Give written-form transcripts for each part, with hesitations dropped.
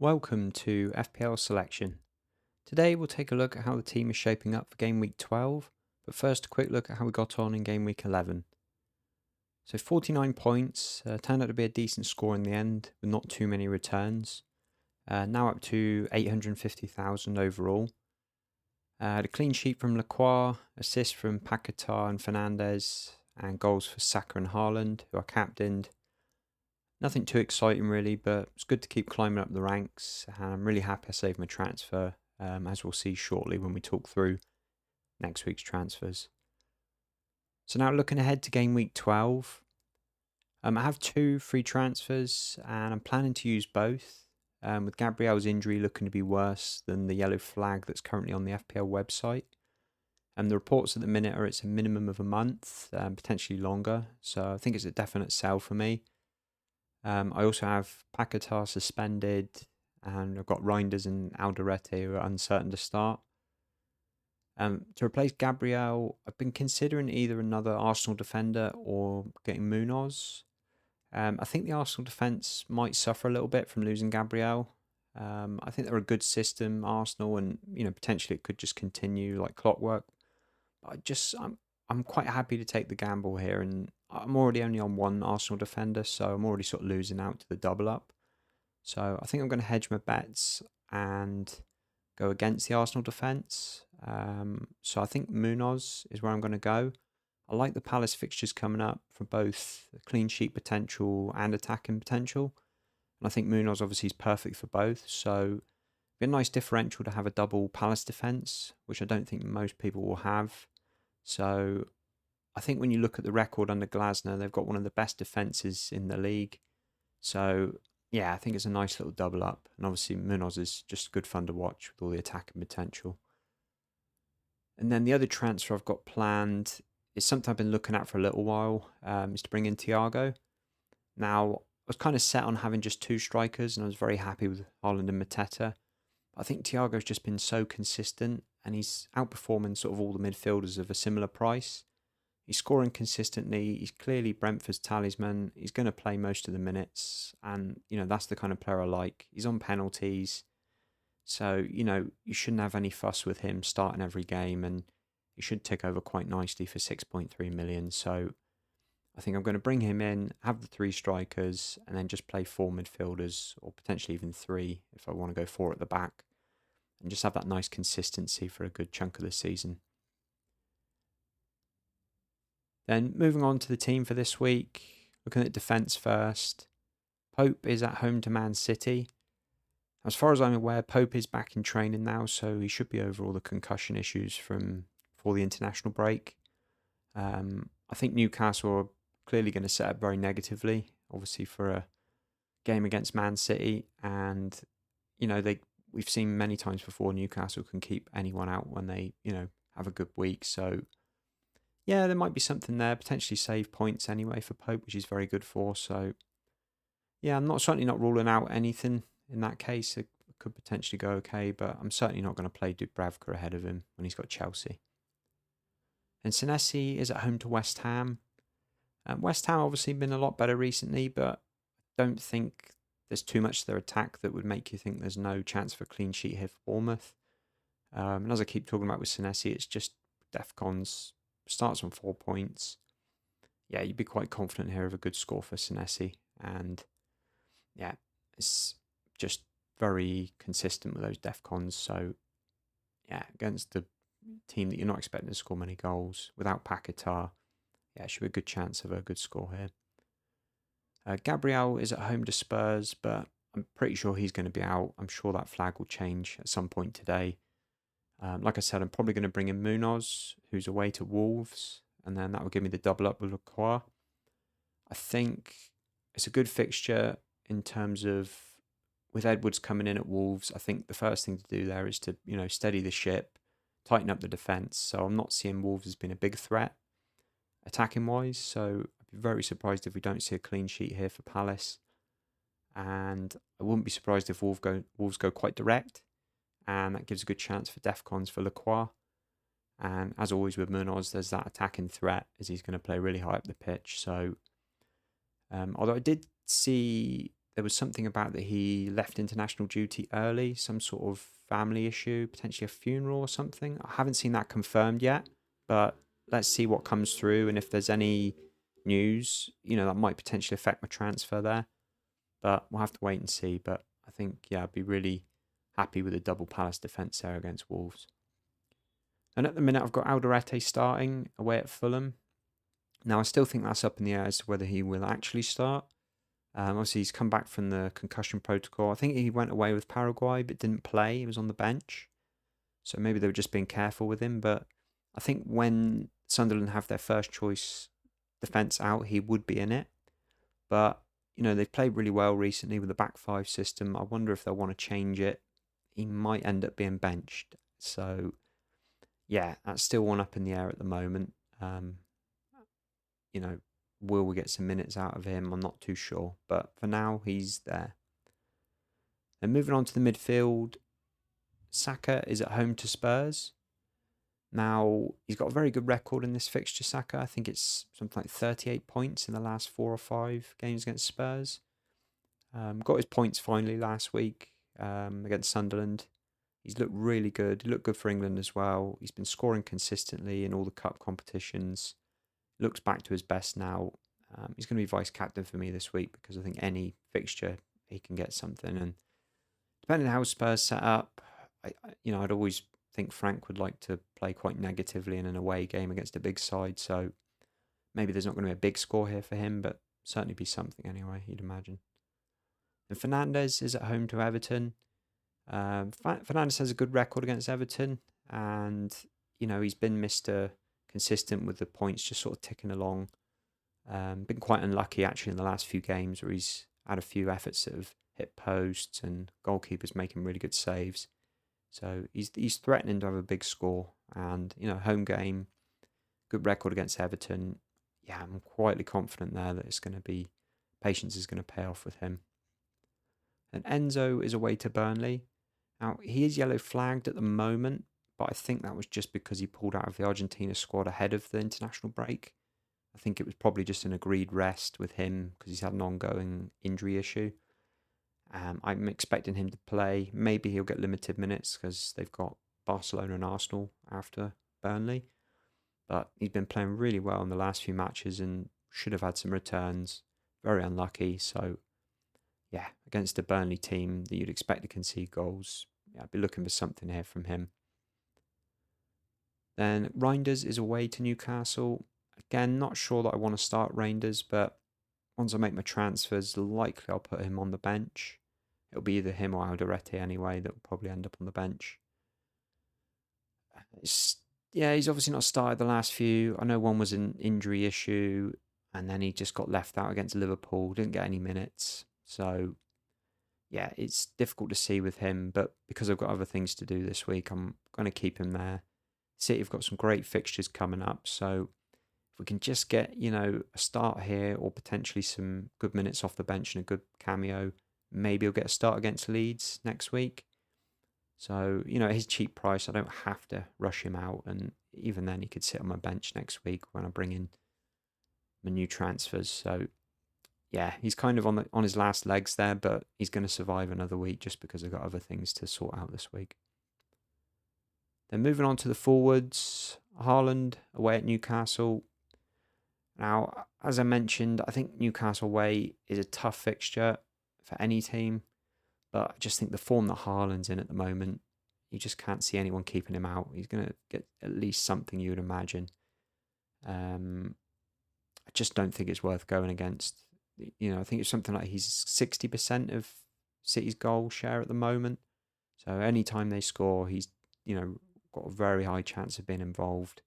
Welcome to FPL Selection. Today we'll take a look at how the team is shaping up for Game Week 12, but first a quick look at how we got on in Game Week 11. So 49 points, turned out to be a decent score in the end, with not too many returns. Now up to 850,000 overall. Had a clean sheet from Lacroix, assists from Paquetá and Fernandez, and goals for Saka and Haaland, who are captained. Nothing too exciting really, but it's good to keep climbing up the ranks. And I'm really happy I saved my transfer, as we'll see shortly when we talk through next week's transfers. So now looking ahead to Game Week 12, I have two free transfers and I'm planning to use both. With Gabriel's injury looking to be worse than the yellow flag that's currently on the FPL website. And the reports at the minute are it's a minimum of a month, potentially longer. So I think it's a definite sell for me. I also have Paquetá suspended, and I've got Reinders and Alderete who are uncertain to start. To replace Gabriel, I've been considering either another Arsenal defender or getting Munoz. I think the Arsenal defence might suffer a little bit from losing Gabriel. I think they're a good system, Arsenal, and potentially it could just continue like clockwork. I'm quite happy to take the gamble here, and I'm already only on one Arsenal defender, so I'm already sort of losing out to the double up. So I think I'm going to hedge my bets and go against the Arsenal defence. So I think Munoz is where I'm going to go. I like the Palace fixtures coming up for both clean sheet potential and attacking potential. And I think Munoz obviously is perfect for both. So it'd be a nice differential to have a double Palace defence, which I don't think most people will have. So I think when you look at the record under Glasner, they've got one of the best defences in the league. So yeah, I think it's a nice little double up. And obviously Munoz is just good fun to watch with all the attacking potential. And then the other transfer I've got planned is something I've been looking at for a little while, is to bring in Thiago. Now, I was kind of set on having just two strikers, and I was very happy with Haaland and Mateta. I think Thiago's just been so consistent, and he's outperforming sort of all the midfielders of a similar price. He's scoring consistently. He's clearly Brentford's talisman. He's going to play most of the minutes, and that's the kind of player I like. He's on penalties, so you shouldn't have any fuss with him starting every game, and he should tick over quite nicely for 6.3 million. So I think I'm going to bring him in, have the three strikers, and then just play four midfielders, or potentially even three if I want to go four at the back, and just have that nice consistency for a good chunk of the season. Then moving on to the team for this week, looking at defence first. Pope is at home to Man City. As far as I'm aware, Pope is back in training now, so he should be over all the concussion issues from before the international break. I think Newcastle are clearly going to set up very negatively, obviously for a game against Man City, and we've seen many times before Newcastle can keep anyone out when they have a good week. So yeah, there might be something there, potentially save points anyway for Pope, which he's very good for. So yeah, I'm certainly not ruling out anything in that case. It could potentially go okay, but I'm certainly not going to play Dubravka ahead of him when he's got Chelsea. And Senesi is at home to West Ham. West Ham obviously been a lot better recently, but I don't think there's too much to their attack that would make you think there's no chance for a clean sheet here for Bournemouth. And as I keep talking about with Senesi, it's just DEFCONs, starts on 4 points. Yeah, you'd be quite confident here of a good score for Senesi. And yeah, it's just very consistent with those DEFCONs. So yeah, against the team that you're not expecting to score many goals, without Paquetá, yeah, it should be a good chance of a good score here. Gabriel is at home to Spurs, but I'm pretty sure he's going to be out. I'm sure that flag will change at some point today. Like I said, I'm probably going to bring in Munoz, who's away to Wolves, and then that will give me the double up with Lacroix. I think it's a good fixture in terms of with Edwards coming in at Wolves. I think the first thing to do there is to steady the ship, tighten up the defence. So I'm not seeing Wolves as being a big threat attacking wise. So I'd be very surprised if we don't see a clean sheet here for Palace. And I wouldn't be surprised if Wolves go quite direct. And that gives a good chance for DEFCONs for Lacroix. And as always with Munoz, there's that attacking threat as he's going to play really high up the pitch. So although I did see there was something about that he left international duty early, some sort of family issue, potentially a funeral or something. I haven't seen that confirmed yet, but let's see what comes through and if there's any news, that might potentially affect my transfer there. But we'll have to wait and see. But I think, yeah, I'd be really happy with a double Palace defence there against Wolves. And at the minute, I've got Alderete starting away at Fulham. Now, I still think that's up in the air as to whether he will actually start. Obviously, he's come back from the concussion protocol. I think he went away with Paraguay but didn't play. He was on the bench. So maybe they were just being careful with him. But I think when Sunderland have their first choice defence out, he would be in it. But, they've played really well recently with the back five system. I wonder if they'll want to change it. He might end up being benched. So, yeah, that's still one up in the air at the moment. Will we get some minutes out of him? I'm not too sure. But for now, he's there. Then moving on to the midfield, Saka is at home to Spurs. Now, he's got a very good record in this fixture, Saka. I think it's something like 38 points in the last 4 or 5 games against Spurs. Got his points finally last week against Sunderland. He's looked really good. He looked good for England as well. He's been scoring consistently in all the cup competitions. Looks back to his best now. He's going to be vice captain for me this week because I think any fixture he can get something. And depending on how Spurs set up, I'd always think Frank would like to play quite negatively in an away game against a big side. So maybe there's not going to be a big score here for him, but certainly be something anyway, you'd imagine. And Fernandes is at home to Everton. Fernandes has a good record against Everton, and he's been Mr. Consistent with the points just sort of ticking along. Been quite unlucky actually in the last few games where he's had a few efforts that have hit posts and goalkeepers making really good saves. So he's threatening to have a big score, and home game, good record against Everton. Yeah, I'm quietly confident there that it's going to be patience is going to pay off with him. And Enzo is away to Burnley. Now he is yellow flagged at the moment, but I think that was just because he pulled out of the Argentina squad ahead of the international break. I think it was probably just an agreed rest with him because he's had an ongoing injury issue. I'm expecting him to play. Maybe he'll get limited minutes because they've got Barcelona and Arsenal after Burnley. But he's been playing really well in the last few matches and should have had some returns. Very unlucky. So, yeah, against a Burnley team that you'd expect to concede goals, I'd be looking for something here from him. Then Reinders is away to Newcastle. Again, not sure that I want to start Reinders, but once I make my transfers, likely I'll put him on the bench. It'll be either him or Alderete anyway that will probably end up on the bench. He's obviously not started the last few. I know one was an injury issue, and then he just got left out against Liverpool, didn't get any minutes. So, yeah, it's difficult to see with him, but because I've got other things to do this week, I'm going to keep him there. City have got some great fixtures coming up, so if we can just get, a start here or potentially some good minutes off the bench and a good cameo, maybe he'll get a start against Leeds next week. So, at his cheap price, I don't have to rush him out. And even then, he could sit on my bench next week when I bring in my new transfers. So, yeah, he's kind of on his last legs there, but he's going to survive another week just because I've got other things to sort out this week. Then moving on to the forwards, Haaland away at Newcastle. Now, as I mentioned, I think Newcastle away is a tough fixture for any team, but I just think the form that Haaland's in at the moment, you just can't see anyone keeping him out. He's going to get at least something you would imagine. I just don't think it's worth going against. I think it's something like he's 60% of City's goal share at the moment. So anytime they score, he's, got a very high chance of being involved.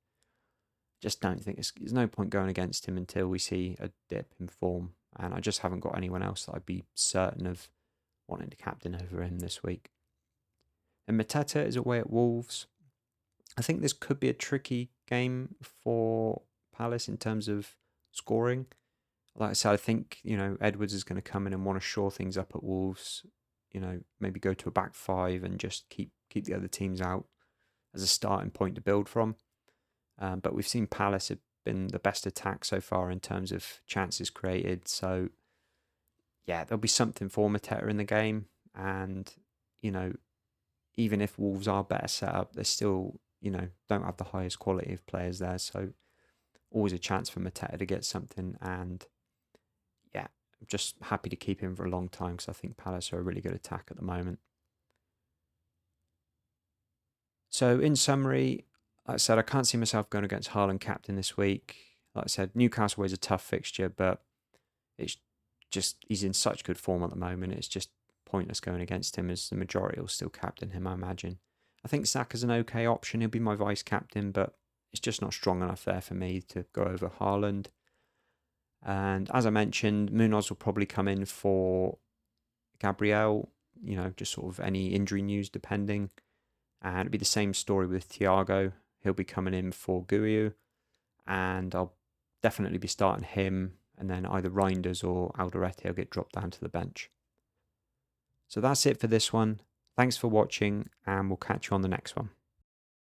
Just don't think there's no point going against him until we see a dip in form. And I just haven't got anyone else that I'd be certain of wanting to captain over him this week. And Mateta is away at Wolves. I think this could be a tricky game for Palace in terms of scoring. Like I said, I think, Edwards is going to come in and want to shore things up at Wolves. Maybe go to a back five and just keep the other teams out as a starting point to build from. But we've seen Palace have been the best attack so far in terms of chances created. So, yeah, there'll be something for Mateta in the game. And, you know, even if Wolves are better set up, they still, don't have the highest quality of players there. So always a chance for Mateta to get something. And yeah, I'm just happy to keep him for a long time because I think Palace are a really good attack at the moment. So in summary, like I said, I can't see myself going against Haaland captain this week. Like I said, Newcastle is a tough fixture, but it's just he's in such good form at the moment. It's just pointless going against him as the majority will still captain him, I imagine. I think Saka's an okay option. He'll be my vice captain, but it's just not strong enough there for me to go over Haaland. And as I mentioned, Munoz will probably come in for Gabriel, just sort of any injury news depending. And it'll be the same story with Thiago. He'll be coming in for Guiu, and I'll definitely be starting him, and then either Reinders or Alderete will get dropped down to the bench. So that's it for this one. Thanks for watching, and we'll catch you on the next one.